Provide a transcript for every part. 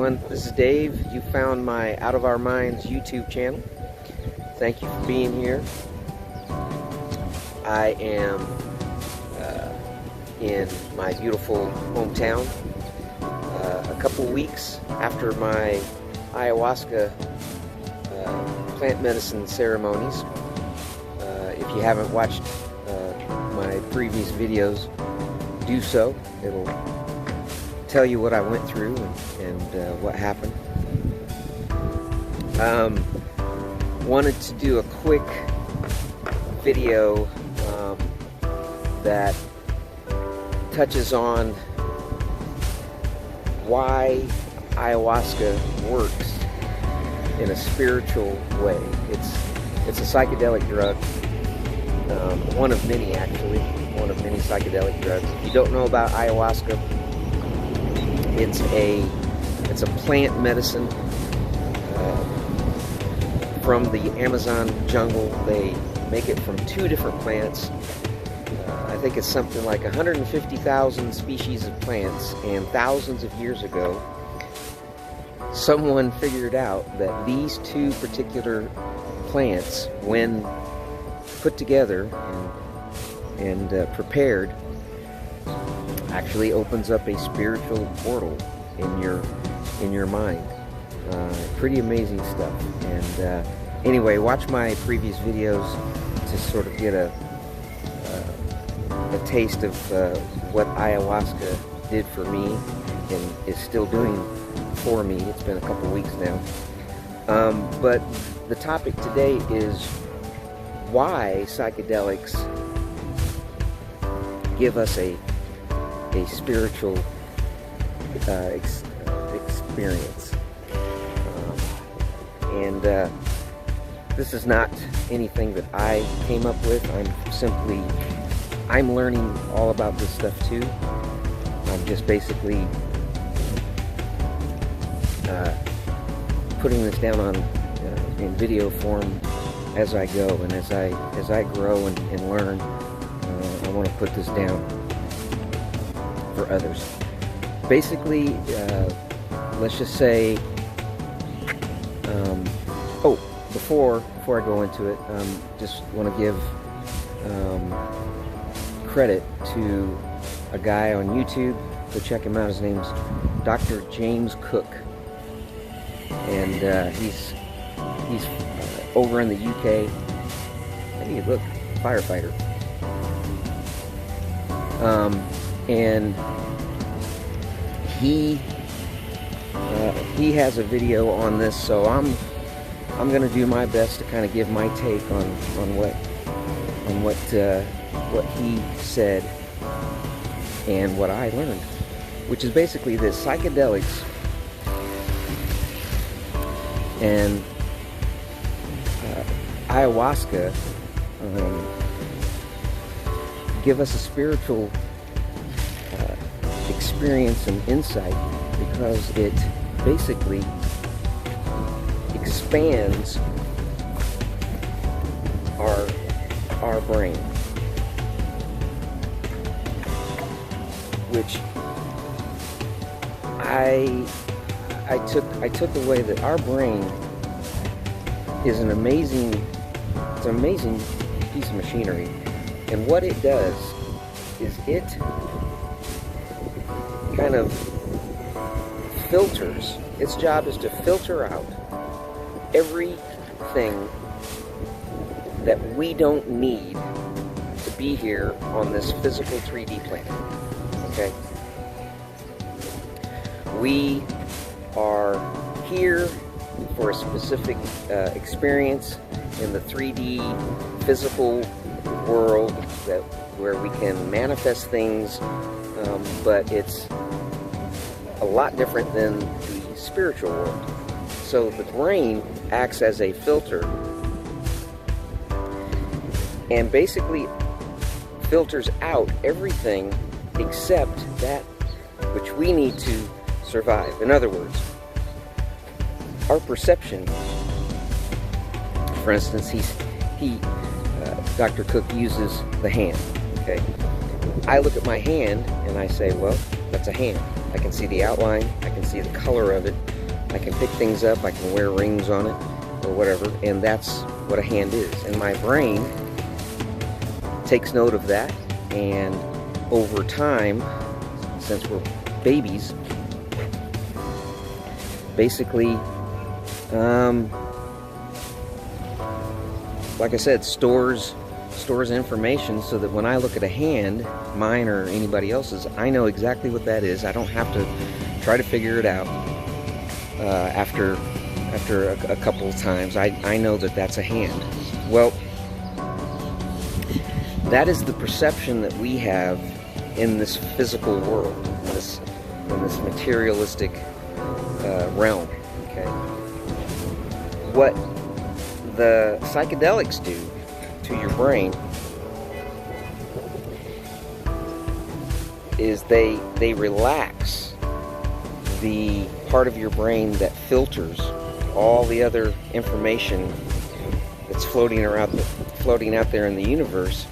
everyone, this is Dave. You found my Out of Our Minds YouTube channel. Thank you for being here. I am in my beautiful hometown a couple weeks after my Ayahuasca Plant Medicine ceremonies. If you haven't watched my previous videos, do so. It'll tell you what I went through and what happened. Wanted to do a quick video that touches on why ayahuasca works in a spiritual way. It's a psychedelic drug, one of many actually, one of many psychedelic drugs. If you don't know about ayahuasca, it's a plant medicine from the Amazon jungle. They make it from 2 different plants. I think it's something like 150,000 species of plants, and thousands of years ago, someone figured out that these 2 particular plants, when put together and prepared, actually opens up a spiritual portal in your mind. Pretty amazing stuff. And anyway, watch my previous videos to sort of get a taste of what ayahuasca did for me and is still doing for me. It's been a couple weeks now. But the topic today is why psychedelics give us a spiritual experience. This is not anything that I came up with. I'm learning all about this stuff too. I'm just basically putting this down on in video form as I go, and as I grow and learn. I want to put this down for others. Basically, let's just say, before I go into it, just want to give credit to a guy on YouTube. Go check him out. His name's Dr. James Cook, and he's over in the UK. Hey, look, firefighter. And he has a video on this, so I'm going to do my best to kind of give my take on what he said and what I learned, which is basically this: psychedelics and ayahuasca give us a spiritual experience and insight, because it basically expands our brain, which I took away that our brain is an amazing piece of machinery, and what it does is it kind of filters. Its job is to filter out everything that we don't need to be here on this physical 3D planet. Okay? We are here for a specific experience in the 3D physical world, where we can manifest things, but it's a lot different than the spiritual world. So the brain acts as a filter and basically filters out everything except that which we need to survive. In other words, our perception. For instance, Dr. Cook uses the hand. Okay, I look at my hand and I say, well, that's a hand. I can see the outline, I can see the color of it, I can pick things up, I can wear rings on it or whatever, and that's what a hand is. And my brain takes note of that, and over time, since we're babies, basically, like I said, stores information so that when I look at a hand, mine or anybody else's, I know exactly what that is. I don't have to try to figure it out after a couple of times. I know that that's a hand. Well, that is the perception that we have in this physical world, in this materialistic realm. Okay, what the psychedelics do to your brain is they relax the part of your brain that filters all the other information that's floating out there in the universe.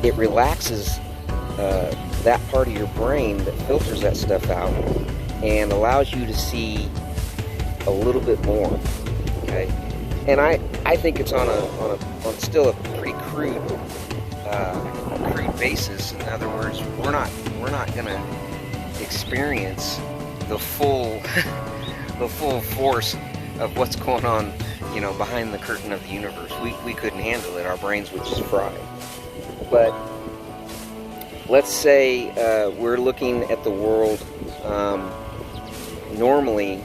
It relaxes that part of your brain that filters that stuff out and allows you to see a little bit more. Okay, and I think it's on still a pretty crude basis. In other words, we're not gonna experience the full force of what's going on, behind the curtain of the universe. We couldn't handle it. Our brains would just fry. But let's say we're looking at the world normally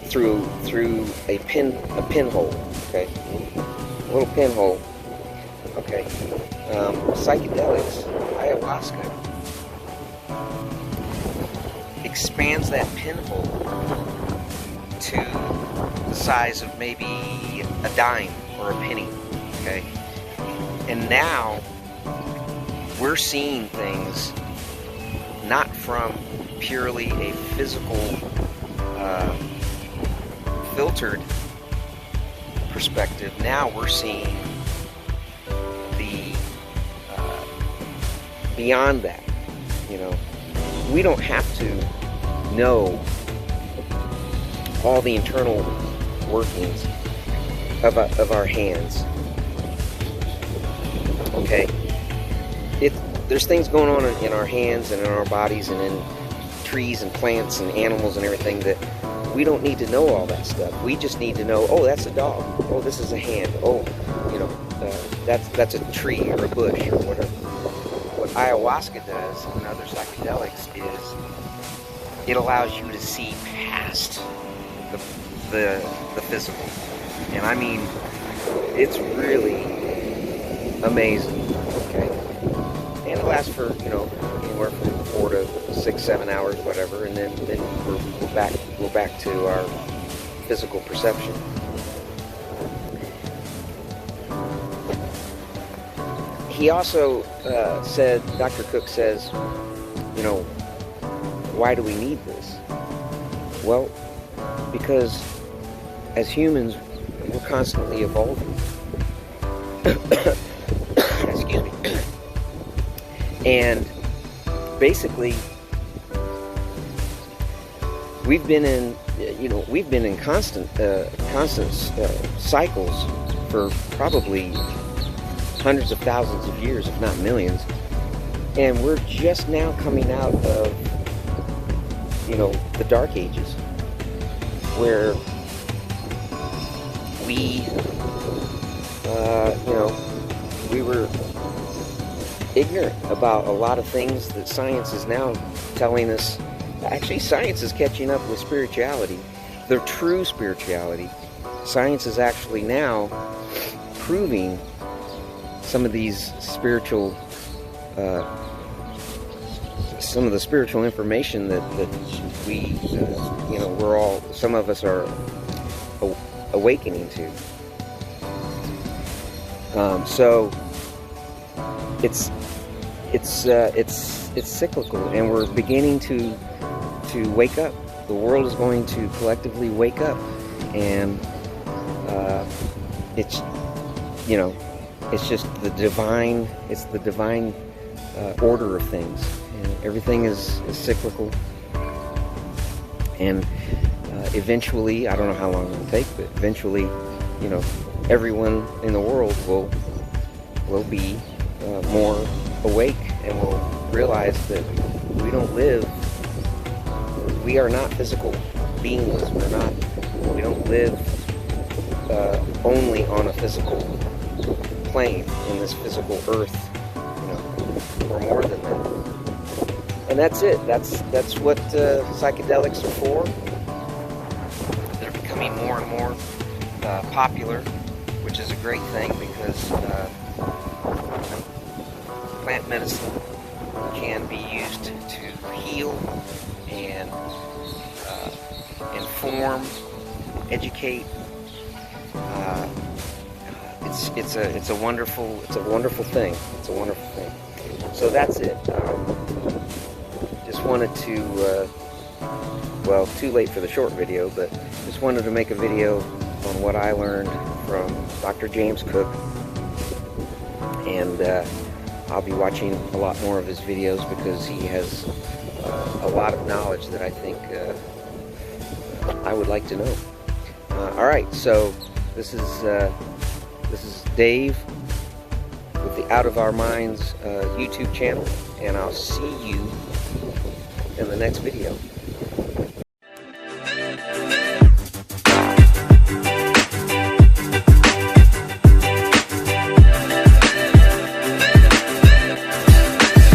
through a pinhole, okay, a little pinhole, okay. Psychedelics, ayahuasca, expands that pinhole to the size of maybe a dime or a penny, okay. And now we're seeing things not from purely a physical filtered perspective. Now we're seeing the beyond that. We don't have to know all the internal workings of our hands. Okay, there's things going on in our hands and in our bodies and in trees and plants and animals and everything that we don't need to know all that stuff. We just need to know, oh, that's a dog. Oh, this is a hand. Oh, that's a tree or a bush or whatever. What ayahuasca does and other psychedelics is it allows you to see past the physical. And I mean, it's really amazing. Okay, and it lasts for anywhere from 4 to 6, 7 hours, whatever, and then we're back to our physical perception. He also said, Dr. Cook says, why do we need this? Well, because as humans, we're constantly evolving. Excuse me. And basically, we've been in constant cycles for probably hundreds of thousands of years, if not millions, and we're just now coming out of the Dark Ages, where we were ignorant about a lot of things that science is now telling us. Actually, science is catching up with spirituality, the true spirituality. Science is actually now proving some of these spiritual, some of the spiritual information that we, some of us are awakening to. So it's cyclical, and we're beginning to wake up. The world is going to collectively wake up, and it's just the divine. It's the divine order of things, and everything is cyclical. And eventually, I don't know how long it will take, but eventually, you know, everyone in the world will be more awake and will realize that we are not physical beings. We don't live only on a physical plane, in this physical earth. You know, we're more than that. And that's it. That's what psychedelics are for. They're becoming more and more popular, which is a great thing, because plant medicine can be used to heal and inform, educate. It's a wonderful thing. It's a wonderful thing. So that's it. Just wanted to, well, too late for the short video, but just wanted to make a video on what I learned from Dr. James Cook, and I'll be watching a lot more of his videos, because he has a lot of knowledge that I think I would like to know. All right, so this is Dave with the Out of Our Minds YouTube channel, and I'll see you in the next video.